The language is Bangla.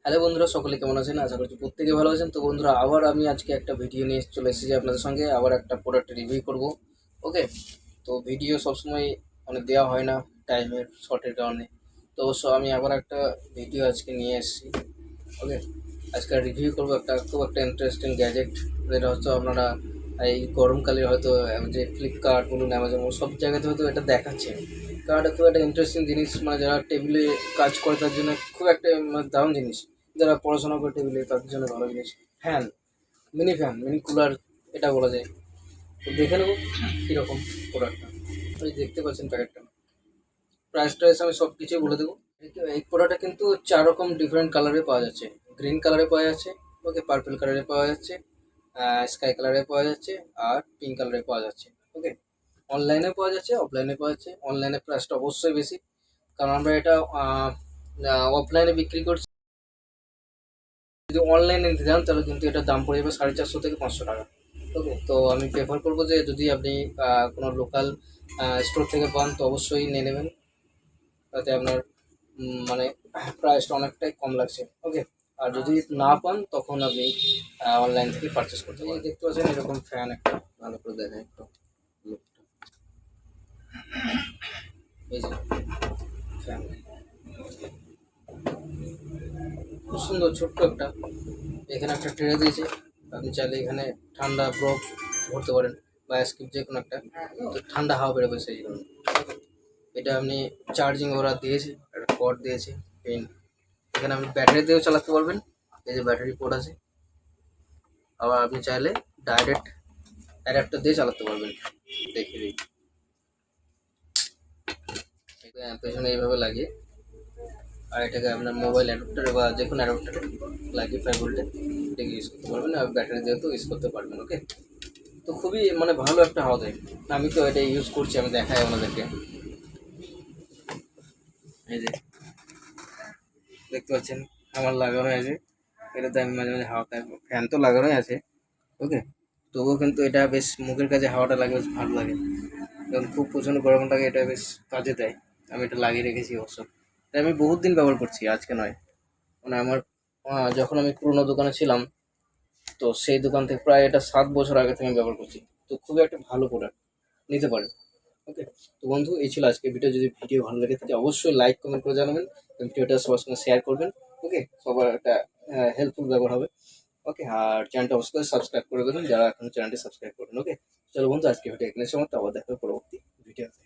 হ্যালো বন্ধুরা, সকলে কেমন আছেন? আশা করছি প্রত্যেকে ভালো আছেন। তো বন্ধুরা, আবার আমি আজকে একটা ভিডিও নিয়ে চলে এসেছি আপনাদের সঙ্গে। আবার একটা প্রোডাক্ট রিভিউ করব। ওকে, তো ভিডিও সবসময় দেওয়া হয় না টাইমের শর্টের কারণে। তো অবশ্য আমি আবার একটা ভিডিও আজকে নিয়ে এসেছি। ওকে, আজকে রিভিউ করবো খুব একটা ইন্টারেস্টিং গ্যাজেট, যেটা হচ্ছে আপনারা এই গরমকালে হয়তো যে ফ্লিপকার্ট বলুন, অ্যামাজন বলুন, সব জায়গাতে হয়তো এটা দেখাচ্ছে। কারণ এটা খুব একটা ইন্টারেস্টিং জিনিস, যারা টেবিলে কাজ করে তার জন্য খুব একটা দারুণ জিনিস। যারা পড়াশোনা করে টেবিলে তাদের জন্য ভালো জিনিস। ফ্যান, মিনি কুলার এটা বলা যায়। তো দেখে নেবো কীরকম প্রোডাক্টটা। ওই দেখতে পাচ্ছেন প্যাকেটটা, প্রাইস টাইস আমি সব কিছুই বলে দেবো। এই প্রোডাক্টটা কিন্তু 4 রকম ডিফারেন্ট কালারে পাওয়া যাচ্ছে। গ্রিন কালারে পাওয়া যাচ্ছে, ওকে, পার্পল কালারে পাওয়া যাচ্ছে, স্কাই কালারে পাওয়া যাচ্ছে, আর পিঙ্ক কালারে পাওয়া যাচ্ছে। ওকে, অনলাইনে পাওয়া যাচ্ছে, অফলাইনে পাওয়া যাচ্ছে। অনলাইনে প্রাইসটা অবশ্যই বেশি, কারণ আমরা এটা অফলাইনে বিক্রি করছি। যদি অনলাইনে নিতে যান তাহলে কিন্তু এটার দাম পড়ে যাবে 450 থেকে 500 টাকা। ওকে, তো আমি প্রেফার করবো যে যদি আপনি কোনো লোকাল স্টোর থেকে পান তো অবশ্যই নিয়ে নেবেন, তাতে আপনার মানে প্রাইসটা অনেকটাই কম লাগছে। ওকে, আর যদি না পান তখন আপনি অনলাইন থেকে পারচেস করতে পারেন। দেখতে পাচ্ছেন এরকম ফ্যান একটা, ভালো করে দেখায় একটু লুকটা। এই যে ফ্যান, খুব সুন্দর, ছোট্ট একটা। এখানে একটা ট্রে দিয়েছে, আপনি চাইলে এখানে ঠান্ডা বরফ ভরতে পারেন বা আইসক্রিম, যে কোনো একটা। তো ঠান্ডা হাওয়া বেরোবে সেই জন্য। এটা আপনি চার্জিং ওরা দিয়েছে, একটা কর্ড দিয়েছে, পেন। এখানে আপনি ব্যাটারি দিয়েও চালাতে পারবেন, এই যে ব্যাটারি পোর্ট আছে। আবার আপনি চাইলে ডাইরেক্ট অ্যাডাপ্টার দিয়ে চালাতে পারবেন। দেখিয়ে দিই, পেছনে এইভাবে লাগিয়ে, আর এটাকে আপনার মোবাইল অ্যাডাপ্টারে বা যে কোনো অ্যাডাপ্টারে লাগিয়ে 5 ভোল্টে এটাকে ইউজ করতে পারবেন, আর ব্যাটারি দিয়েও তো ইউজ করতে পারবেন। ওকে, তো খুবই ভালো একটা হাওয়া দেয়। আমি তো এটা ইউজ করছি, আমি দেখাই আপনাদেরকে। এই যে দেখতে পাচ্ছেন আমার লাগানো আছে, এটাতে আমি মাঝে মাঝে হাওয়া, ফ্যান তো লাগানোই আছে। ওকে, তবুও কিন্তু এটা বেশ মুখের কাছে হাওয়াটা লাগে, বেশ ভালো লাগে। যখন খুব প্রচণ্ড গরম লাগে এটা বেশ কাজে দেয়। আমি এটা লাগিয়ে রেখেছি অবশ্য। এটা আমি বহুত দিন ব্যবহার করছি, আজকে নয়। আমার যখন আমি পুরোনো দোকানে ছিলাম, তো সেই দোকান থেকে প্রায় এটা 7 বছর আগে থেকে আমি ব্যবহার করছি। তো খুবই একটা ভালো প্রোডাক্ট, নিতে পারেন। ওকে, তো বন্ধু, এই ছিল আজকে ভিডিও। যদি ভিডিও ভালো লেগে থাকে অবশ্যই লাইক কমেন্ট করে জানাবেন, ভিডিওটা সবার সঙ্গে শেয়ার করবেন। ওকে, সবার একটা হেল্পফুল ব্যবহার হবে। ওকে, আর চ্যানেলটা অবশ্যই সাবস্ক্রাইব করে দেবেন যারা এখন চ্যানেলটি সাবস্ক্রাইব করবেন। ওকে, চলো বন্ধু, আজকে ভিডিও এখানে সমাপ্ত। আবার দেখা হবে পরবর্তী ভিডিওতে।